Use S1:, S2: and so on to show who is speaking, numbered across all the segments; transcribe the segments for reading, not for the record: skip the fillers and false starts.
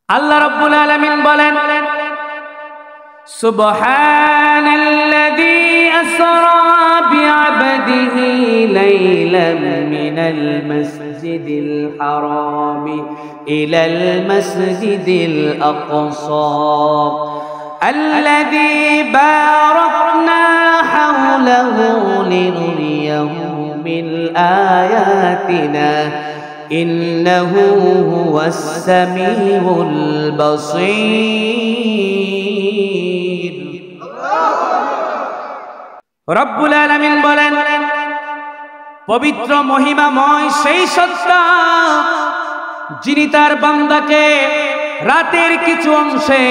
S1: আল্লাহ রাব্বুল আলামিন বলেন সুবহানাল্লাযী আসরা বিআবদিহি লাইলাম মিনাল মাসজিদিল হারামি ইলাল মাসজিদিল আকসা আল্লাযী বারাকনা হাওলাহু লিনুরিয়াহু মিন আয়াতিনা ইন্নাহু হুয়াস সামিউল বাসীর। রব্বুল আলামিন বলেন পবিত্র মহিমাময় সেই সত্তা যিনি তার বান্দাকে রাতের কিছু অংশে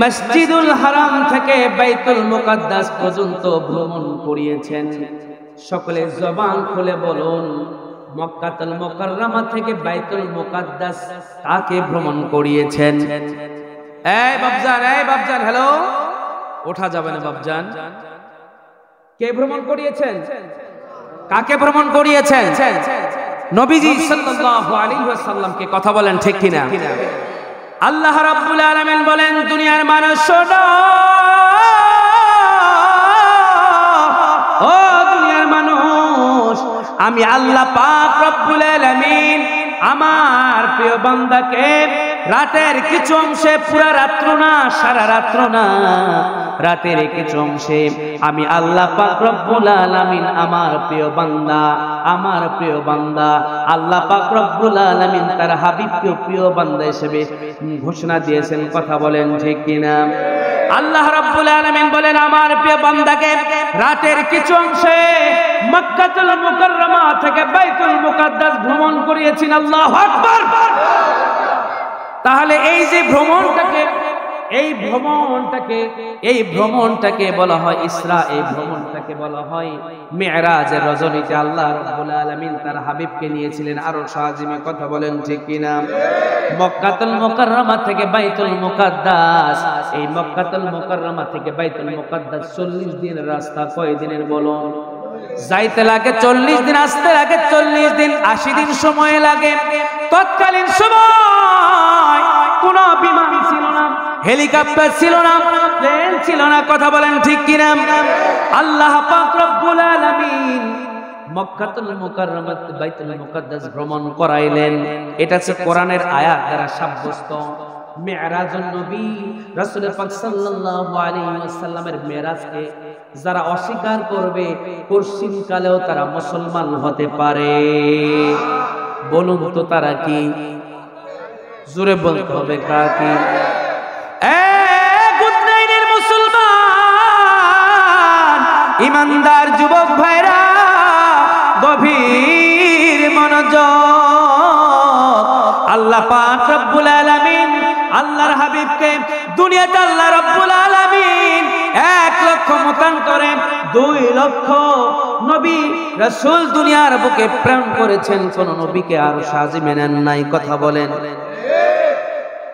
S1: মসজিদুল হারাম থেকে বাইতুল মুকাদ্দাস পর্যন্ত ভ্রমণ করিয়েছেন। সকলে জবান খুলে বলুন, মক্কাতুল মুকাররমা থেকে বাইতুল মুকাদ্দাস কাকে ভ্রমণ করিয়েছেন? এই বাবজান, হ্যালো, ওঠা যাবে না বাবজান। কে ভ্রমণ করিয়েছেন? কাকে ভ্রমণ করিয়েছেন? নবীজি সাল্লাল্লাহু আলাইহি ওয়াসাল্লামকে। কথা বলেন ঠিক কিনা? আল্লাহ রাব্বুল আলামিন বলেন দুনিয়ার মানুষ শোনো, ও দুনিয়ার মানুষ, আমি আল্লাহ পাক রব্বুল আলামিন আমার প্রিয় বান্দাকে রাতের কিছু অংশে, পুরা রাত্র না, সারা রাত্র না, রাতের কিছু অংশে আমি আল্লাহ পাক রব্বুল আলামিন আমার প্রিয় বান্দা আল্লাহ পাক রব্বুল আলামিন তার হাবিবকে প্রিয় বান্দা হিসেবে ঘোষণা দিয়েছেন। কথা বলেন ঠিক কিনা? আল্লাহ রাব্বুল আলামিন বলেন আমার প্রিয় বান্দাকে রাতের কিছু অংশে মক্কাতুল মুকাররমা থেকে বাইতুল মুকাদ্দাস ভ্রমণ করিয়েছেন। আল্লাহু আকবার। তাহলে এই যে এই ভ্রমণটাকে বলা হয় ইসরা, এই ভ্রমণটাকে বলা হয় মিরাজের রজনীতে আল্লাহ রাব্বুল আলামিন তার হাবিবকে নিয়েছিলেন আরশ আজিমে। কথা বলেন ঠিক কিনা? মক্কাতুল মুকাররমা থেকে বাইতুল মুকাদ্দাস, এই মক্কাতুল মুকাররমা থেকে বাইতুল মুকাদ্দাস 40 দিনের রাস্তা। কয় দিনের বলুন? যাইতে লাগে 40 দিন, আসতে লাগে 40 দিন, 80 দিন সময় লাগে। তৎকালীন সময় কোন বিমান ছিল না, হেলিকপ্টার ছিল না, প্লেন ছিল না। কথা বলেন ঠিক কিনা? আল্লাহ পাক রব্বুল আলামিন মক্কাতুল মুকাররমা বাইতুল মুকাদ্দাস ভ্রমণ করাইলেন। এটা হচ্ছে কোরআনের আয়াত দ্বারা সাব্যস্ত। মিরাজুন নবী রাসূল পাক সাল্লাল্লাহু আলাইহি ওয়াসাল্লামের মিরাজকে যারা অস্বীকার করবে পশ্চিমকালেও তারা মুসলমান হতে পারে। বলুন তো তারা কি? জোরে বলতে হবে কারা কি? গুদনাইনের মুসলমান ইমানদার যুবক ভাইরা, গভীর মনোযোগ। আল্লাহ পাক রব্বুল আলামিন আল্লাহর হাবিবকে দুনিয়াতে আল্লাহ রব্বুল আলামিন 1 লক্ষ মতান্তরে 2 লক্ষ নবী রাসূল দুনিয়ার বুকে প্রেরণ করেছেন। কোন নবীকে আরশ আজিমে নেন নাই। কথা বলেন?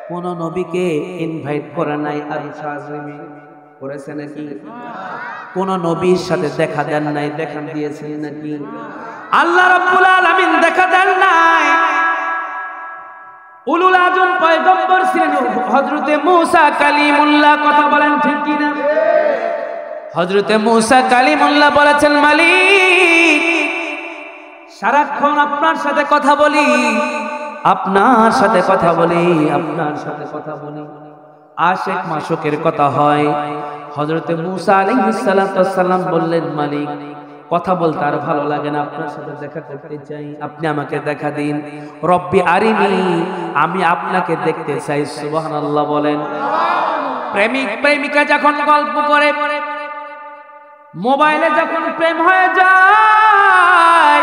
S1: কোন নবীকে ইনভাইট করে নাই আরশ আজিমে? করেছে নাকি? কোন নবীর সাথে দেখা দেন নাই? দেখা দিয়েছেন নাকি? আল্লাহ রাব্বুল আলামিন দেখা দেন নাই। উলুল আজম পয়গম্বর ছিলেন হযরতে মূসা কালিমুল্লাহ। কথা বলেন ঠিক কিনা? হযরতে মূসা কালিমুল্লাহ বলেছেন, মালিক সারাক্ষণ আপনার সাথে কথা বলি, আপনার সাথে কথা বলি, আপনার সাথে কথা বলি, আশিক মাশুকের কথা হয়। হযরতে মূসা আলাইহিস সালাতু ওয়াস সালাম বললেন, মালিক কথা বলতে আর ভালো লাগে না, আপনার সাথে দেখা করতে চাই, আপনি আমাকে দেখা দিন। রব্বি আরিনি, আমি আপনাকে দেখতে চাই। সুবহানাল্লাহ বলেন। প্রেমিক প্রেমিকা যখন গল্প করে, মোবাইলে যখন প্রেম হয়ে যায়,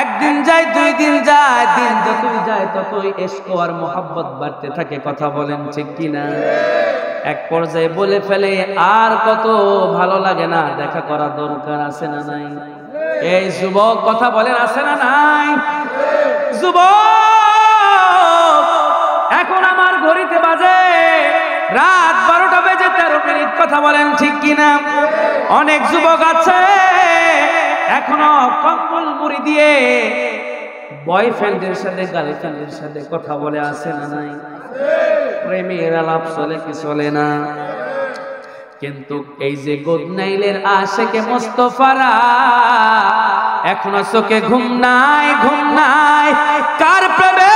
S1: একদিন যায়, 2 দিন যায়, দিন যতই যায় ততই ইশক আর মোহাব্বত বাড়তে থাকে। কথা বলেন ঠিক কিনা? এক পর্যায়ে বলে ফেলে, আর কত ভালো লাগে না, দেখা করা দরকার আছে না নাই? এই যুবক কথা বলেন, আছে না নাই? যুবক, এখন আমার ঘড়িতে বাজে রাত 12টা বেজে 13 মিনিট। কথা বলেন ঠিক কিনা? অনেক যুবক আছে এখনো কম্বল মুড়ি দিয়ে বয়ফ্রেন্ডের সাথে গার্লফ্রেন্ডের সাথে কথা বলে, আছে না নাই? প্রেমের আলাপ চলে কি চলে না? কিন্তু এই যে গুদনাইলের আশেকে মোস্তফারা এখনো চোখে ঘুম নাই, ঘুম নাই। কার প্রেমে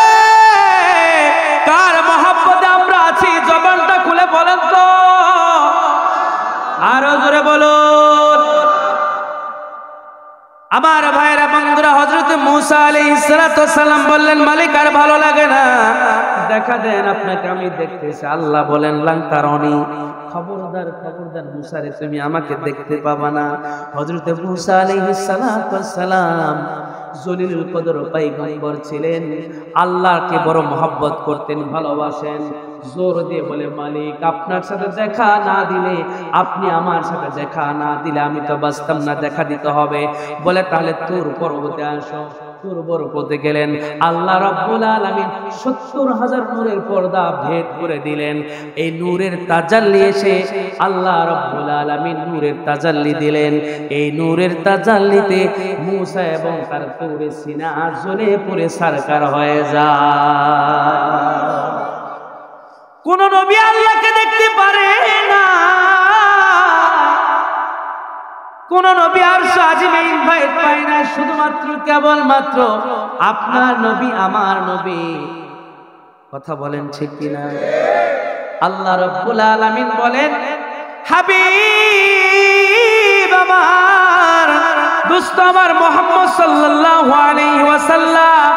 S1: কার মহব্বতে আমরা আছি? জবানটা খুলে বলেন তো, আরো জোরে বলুন। আমার ভাইরা বন্ধুরা, হযরত মুসা আলাইহিস সালাম বললেন, মালিক আর ভালো লাগে না, দেখা দেন আপনাকে আমি দেখতেছি। আল্লাহ বলেন, লাং তারানি, খবরদার খবরদার মুসা রে, তুমি আমাকে দেখতে পাবা না। হযরত মুসা আলাইহিস সালাম জলিলুল কদর পয়গম্বর ছিলেন, আল্লাহকে বড় মহব্বত করতেন, ভালোবাসেন। জোর দিয়ে বলে, মালিক আপনার সাথে দেখা না দিলে, আপনি আমার সাথে দেখা না দিলে আমি তো বাঁচতাম না, দেখা দিতে হবে। বলে তাহলে তুর পর্বতে আসো। তুর পর্বতে গেলেন, আল্লাহ রাব্বুল আলামিন ৭০,০০০ নূরের পর্দা ভেদ করে দিলেন। এই নূরের তাজাল্লি এসে আল্লাহ রাব্বুল আলামিন নূরের তাজাল্লি দিলেন। এই নূরের তাজাল্লিতে মুসা এবং তার তুরে সিনা জ্বলে পুড়ে সারকার হয়ে যায়। কোন নবী আল্লাহকে দেখতে পারে না, কোন নবী আরশ আজিমে ইনভাইট পায় না, শুধুমাত্র কেবলমাত্র আপনার নবী আমার নবী। কথা বলেন ঠিক কিনা? আল্লাহ রাব্বুল আলামিন বলেন, হাবিব আমার, দোস্ত আমার মুহাম্মদ সাল্লাল্লাহু আলাইহি ওয়াসাল্লাম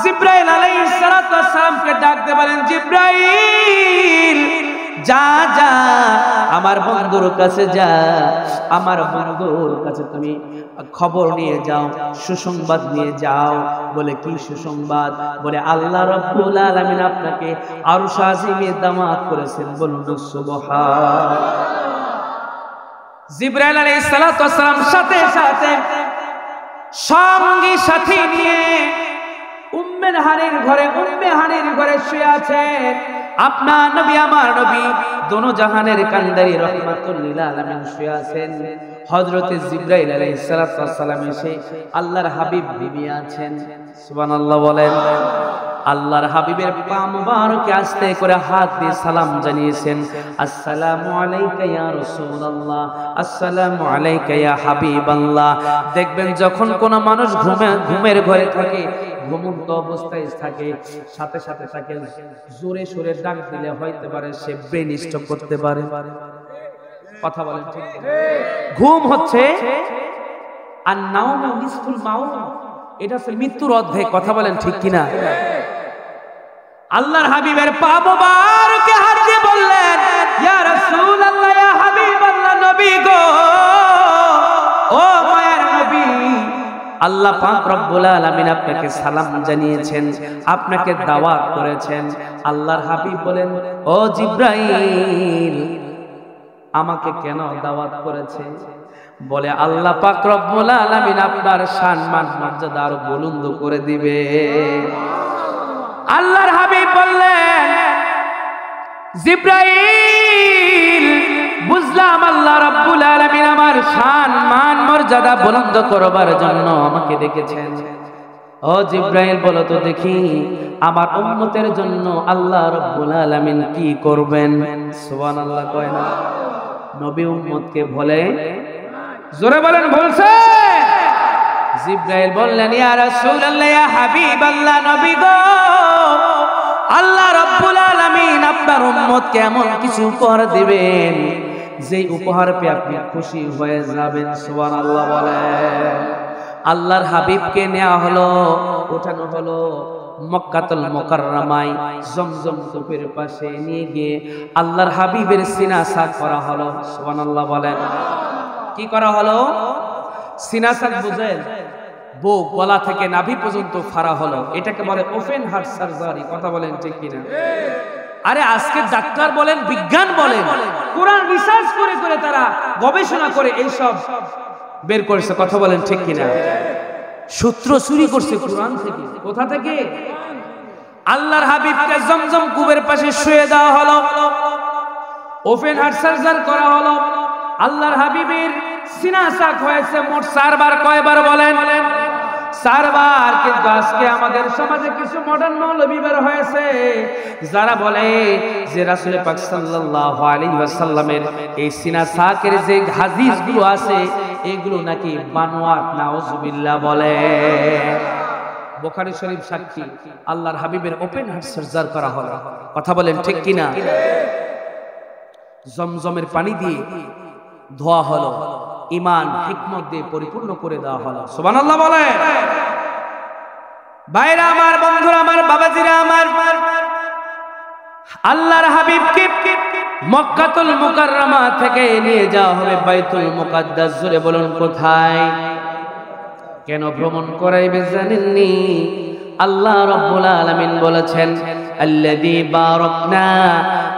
S1: জিবরাইল আলাইহিস সালামকে ডাকতে বলেন, জিবরাইল যা যা আমার বন্ধুর কাছে যা, আমার বন্ধুর কাছে তুমি খবর নিয়ে যাও, সুসংবাদ নিয়ে যাও। বলে কি সুসংবাদ? বলে আল্লাহ রাব্বুল আলামিন আপনাকে আরশ আজিমে দামাত করেছেন। বলুন সুবহান। জিবরাইল আলাইহিস সালাম সাথে সাথে সঙ্গী সাথী নিয়ে উম্মে হানির ঘরে শুয়ে আছেন। আপনার নবী আমার নবী দোনো জাহানের কান্দারি রহমাতুল লিল আলামিন শুয়ে আছেন। হযরত জিবরাইল আলাইহিস সালাম এসে আল্লাহর হাবিব বিবি আছেন। সুবহানাল্লাহ বলেন। আল্লাহর হাবিবের পা মুবারকে আস্তে করে হাত দিয়ে সালাম জানিয়েছেন, আসসালামু আলাইকা ইয়া রাসূলুল্লাহ, আসসালামু আলাইকা ইয়া হাবিবাল্লাহ। দেখবেন যখন কোন মানুষ ঘুমের ঘরে থাকে, ঘুমন্ত অবস্থায় থাকে, সাথে সাথে তাকে জোরে সোরে ডাক দিলে হইতে পারে সে ব্রেন স্ট্রোক করতে পারে। কথা বলেন ঠিক কিনা? ঘুম হচ্ছে আর নাওমু নিসফুল মাউত, এটা হচ্ছে মৃত্যুর অর্ধেক। কথা বলেন ঠিক কিনা? আল্লাহর হাবিবের পা মুবারকে হাত দিয়ে বললেন, ইয়া রাসূলুল্লাহ, ইয়া হাবিবাল্লাহ, নবী গো, ও মায়ের নবী, আল্লাহ পাক রব্বুল আলামিন আপনাকে সালাম জানিয়েছেন, আপনাকে দাওয়াত করেছেন। আল্লাহর হাবিব বলেন, ও জিবরাইল, আমাকে কেন দাওয়াত করেছে? বলে আল্লাহ পাক রব্বুল আলামিন আপনার সম্মান মর্যাদা আরো বুলন্দ করে দিবে। আল্লাহর হাবিব বললেন, জিবরাইল, বুঝলাম আল্লাহ রাব্বুল আলামিন আমার সম্মান মর্যাদা বুলন্দ করবার জন্য আমাকে ডেকেছেন। ও জিবরাইল, বলো তো দেখি আমার উম্মতের জন্য আল্লাহ রাব্বুল আলামিন কি করবেন? সুবহানাল্লাহ কয় না? নবী উম্মতকে বলে, জোরে বলেন, বলছে। জিবরাইল বললেন, ইয়া রাসূলুল্লাহ, ইয়া হাবিবাল্লাহ, নবী গো, আল্লাহ রাব্বুল আলামিন আপনার উম্মতকে এমন কিছু উপহার দিবেন যে উপহার পেয়ে আপনি খুশি হয়ে যাবেন। সুবহানাল্লাহ বলেন। আল্লাহর হাবিবকে নেওয়া হলো, ওঠানো হলো মক্কাতুল মুকাররমায় জমজম কূপের পাশে নিয়ে গিয়ে আল্লাহর হাবিবের সিনা সাক করা হলো। সুবহানাল্লাহ বলেন। কি করা হলো? সিনা সাক বুঝেন? বুক, গলা থেকে নাভি পর্যন্ত ফাড়া হলো। এটাকে বলে ওপেন হার্ট সার্জারি। কথা বলেন ঠিক কিনা? আরে আজকে ডাক্তার বলেন, বিজ্ঞান বলেন, কোরআন রিসার্চ করে করে তারা গবেষণা করে এইসব বের করেছে। কথা বলেন ঠিক কিনা? সূত্র চুরি করছে কোরআন থেকে। কোথা থেকে? আল্লাহর হাবিবকে জমজম কূপের পাশে শুয়ে দেওয়া হলো, ওপেন হার্ট সার্জারি করা হলো। আল্লাহর হাবিবের সিনা সাক হয়েছে মোট 4 বার। কয়বার বলেন? 4 বার। কিন্তু আজকে আমাদের সমাজে কিছু মডার্ন মৌলবী বের হয়েছে যারা বলে যে রাসূল পাক সাল্লাল্লাহু আলাইহি ওয়াসাল্লামের এই সিনা সাকের যে হাদিসগুলো আছে এগুলো নাকি বানোয়াট, নাউজুবিল্লাহ বলে। বুখারী শরীফ সাক্ষী, আল্লাহর হাবিবের ওপেন হার্ট সার্জারি করা হলো। কথা বলেন ঠিক কিনা? জমজমের পানি দিয়ে ধোয়া হলো, ঈমান হিকমত দিয়ে পরিপূর্ণ করে দেওয়া হলো। সুবহানাল্লাহ বলে। ভাইরা আমার, বন্ধুরা আমার, বাবাজিরা আমার, আল্লাহর হাবিবকে মক্কাতুল মুকাররমা থেকে নিয়ে যাওয়া হবে বাইতুল মুকাদ্দাস। জোরে বলুন কোথায়? কেন ভ্রমণ করাইবে জানেননি? আল্লাহ রাব্বুল আলামিন বলেছেন, আল্লাযী বারাকনা,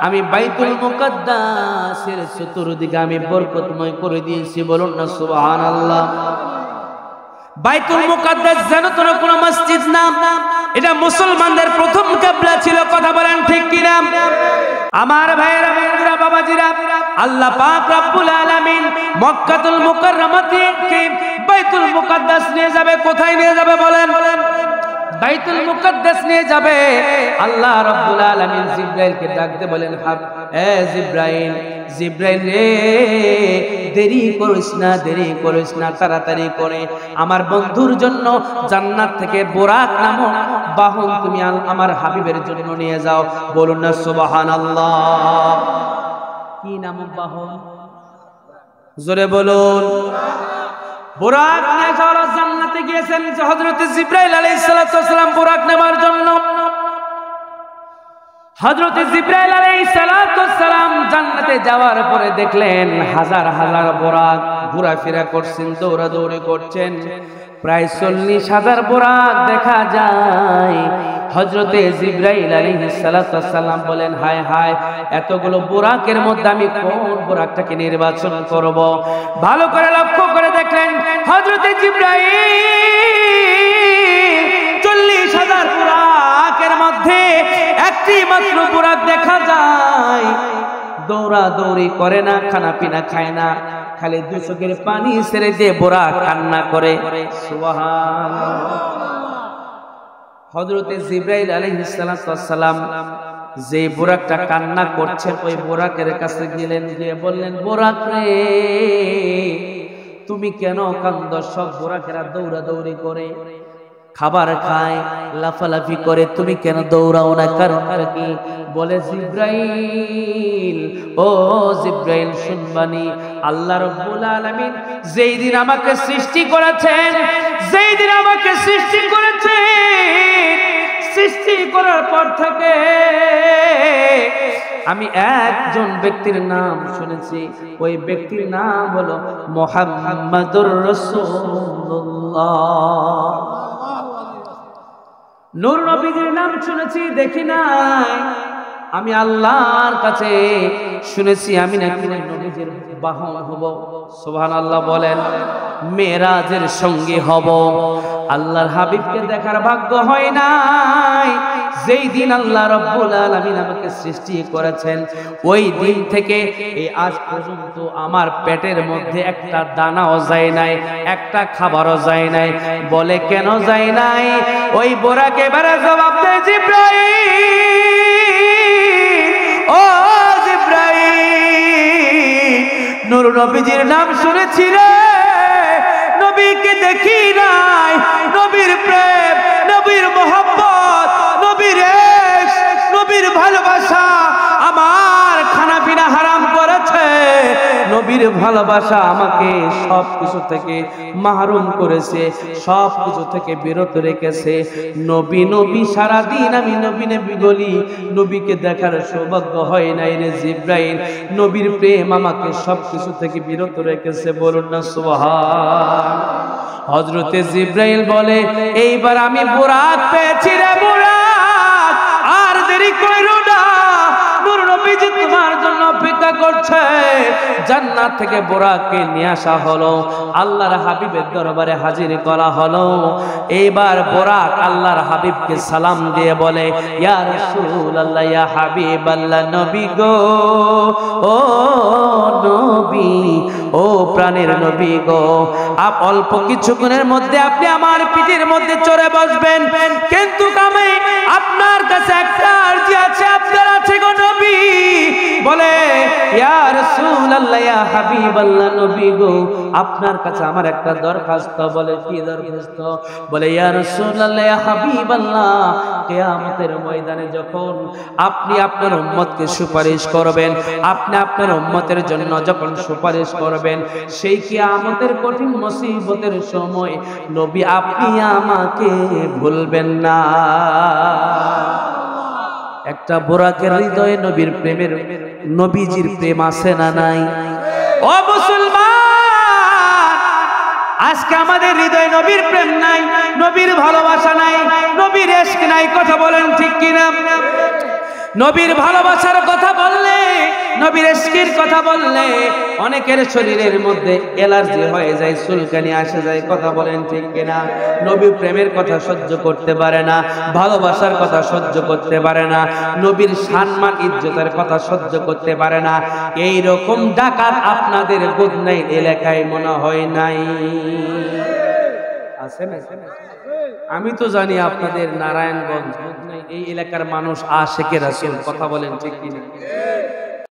S1: আমি বাইতুল মুকাদ্দাসের চতুর্দিকে আমি বরকতময় করে দিয়েছি। বলুন না সুবহানাল্লাহ। বাইতুল মুকাদ্দাস যেন কোনো মসজিদ না, এটা মুসলমানদের প্রথম কিবলা ছিল। কথা বলেন ঠিক কিনা? আমার ভাইয়েরা, বন্ধুরা, বাবাজিরা, আল্লাহ পাক রব্বুল আলামিন মক্কাতুল মুকাররমা থেকে বাইতুল মুকাদ্দাস নিয়ে যাবে। কোথায় নিয়ে যাবে বলেন? বাইতুল মুকাদ্দাস নিয়ে যাবে। আল্লাহ রাব্বুল আলামিন জিবরাইলকে ডাকতে বলেন, এ জিবরাইল, জিবরাইল রে, দেরি করিস না, দেরি করিস না, তাড়াতাড়ি করে আমার বন্ধুর জন্য জান্নাত থেকে বুরাক নামক বাহন তুমি আমার হাবিবের জন্য নিয়ে যাও। বলুন না সুবহানাল্লাহ। কি নামক বাহন? জোরে বলুন। বুরাক নিয়ে যাওয়ার জান্নাতে গিয়েছেন হযরত জিবরাইল আলাইহিস সালাম বুরাক নেবার জন্য। হযরত জিবরাইল আলাইহিস সালাম জান্নাতে যাওয়ার পরে দেখলেন হাজার হাজার বুরাক ঘোরাফেরা করছেন, দৌড়াদৌড়ি করছেন। প্রায় 40,000 বুরাক দেখা যায়। হযরত জিবরাইল আলাইহিস সালাম বলেন, হায় হায়, এতগুলো বুরাকের মধ্যে আমি কোন বুরাকটাকে নির্বাচন করব? ভালো করে লক্ষ্য করে দেখলেন হযরত জিবরাইল 40,000 বুরাকের মধ্যে একটি মাত্র বুরাক দেখা যায়। দৌড়াদৌড়ি করে না, খানা পিনা খায় না, খালি 2 চোখের পানি ছেড়ে দিয়ে বুরাক কান্না করে। সুবহানাল্লাহ। হযরত জিবরাইল আলাইহিস সালাম যে বুরাকটা কান্না করছে ওই বুরাকের কাছে গেলেন, গিয়ে বললেন, বুরাক রে, তুমি কেন কান্দো? সব বুরাকেরা দৌড়াদৌড়ি করে, খাবার খায়, লাফালাফি করে, তুমি কেন দৌড়াও না? কারণটা কি? বলে, জিবরাইল, ও জিবরাইল, শুনবানি, আল্লাহ রাব্বুল আলামিন যেই দিন আমাকে সৃষ্টি করেছেন, যেই দিন আমাকে সৃষ্টি করেছেন, সৃষ্টি করার পর থেকে আমি একজন ব্যক্তির নাম শুনেছি। ওই ব্যক্তির নাম হলো মুহাম্মাদুর রাসূলুল্লাহ। নূর নবীর নাম শুনেছি, দেখি নাই। আমি আল্লাহর কাছে শুনেছি আমি নাকি নবীর বাহন হব। সুবহানাল্লাহ বলেন। মেরাজের সঙ্গী হব। আল্লাহর হাবিবকে দেখার ভাগ্য হয় নাই। যেই দিন আল্লাহ রাব্বুল আলামিন আমাকে সৃষ্টি করেছেন ওই দিন থেকে এই আজ পর্যন্ত আমার পেটের মধ্যে একটা দানাও যায় নাই, একটা খাবারও যায় নাই। বলে, কেন যায় নাই? ওই বোরাকে এবারে জবাব দেয়, জিবরাইল, ও জিবরাইল, নূর নবীজির নাম শুনেছি রে, নবীকে দেখি নাই। নবীর প্রেম, নবীর মোহাব্বত, নবীর ইশক, নবীর ভালোবাসা আমার খানা পিনা হারাম করেছে। নবীর ভালোবাসা আমাকে সব কিছু থেকে মাহরুম করেছে, সব কিছু থেকে বিরত রেখেছে। নবী নবী সারাদিন আমি নবী নবী বলি, নবীকে দেখার সৌভাগ্য হয় নাই রে জিবরাইল। নবীর প্রেম আমাকে সব কিছু থেকে বিরত রেখেছে। বলুন না সুবহানাল্লাহ। হযরতে জিবরাইল বলে, এইবার আমি বুরাক পেয়েছি রে বুরাক, আর দেরি কইরো না। নূর নবীজি তোমার জন্য অপেক্ষা করছে। জান্নাত থেকে বোরাককে নিয়ে আসা হলো, আল্লাহর হাবিবের দরবারে হাজির করা হলো। এইবার বোরাক আল্লাহর হাবিবকে সালাম দিয়ে বলে, ইয়া রাসূলুল্লাহ, ইয়া হাবিবাল্লাহ, নবী গো, ও নবী, ও প্রাণের নবী গো, অল্প কিছুক্ষণের মধ্যে আপনি আমার পিঠের মধ্যে চড়ে বসবেন, কিন্তু আমি আপনার কাছে একটা আরজি আছে, আপনার আছে গো নবী। বলে, ইয়া রাসূলুল্লাহ, ইয়া হাবিবাল্লাহ, নবী গো, আপনার কাছে আমার একটা দরখাস্ত। বলে, কি দরখাস্ত? বলে, ইয়া রাসূলুল্লাহ, ইয়া হাবিবাল্লাহ, কিয়ামতের ময়দানে যখন আপনি আপনার উম্মতকে সুপারিশ করবেন, আপনি আপনার উম্মতের জন্য যখন সুপারিশ করবেন, সেই কিয়ামতের কঠিন মুসিবতের সময় নবী আপনি আমাকে ভুলবেন না। একটা বোরাকের হৃদয়ে নবীর প্রেমের, নবীজির প্রেম আছে না নাই? ও মুসলমান, আজকে আমাদের হৃদয়ে নবীর প্রেম নাই, নবীর ভালোবাসা নাই, নবীর ইশক নাই। কথা বলেন ঠিক কিনা? নবীর ভালোবাসার কথা বললে, নবীর ইশকের কথা বললে অনেকের শরীরের মধ্যে অ্যালার্জি হয়ে যায়, চুলকানি আসে যায়। কথা বলেন ঠিক কিনা? নবীর প্রেমের কথা সহ্য করতে পারে না, ভালোবাসার কথা সহ্য করতে পারে না, নবীর সম্মান ইজ্জতের কথা সহ্য করতে পারে না। এই রকম ডাকাত আপনাদের গুদনাই এলাকায় মনে হয় নাই? আছে না? আমি তো জানি আপনাদের নারায়ণগঞ্জ এই এলাকার মানুষ আশিকে রাসূল। কথা বলেন ঠিক কিনা?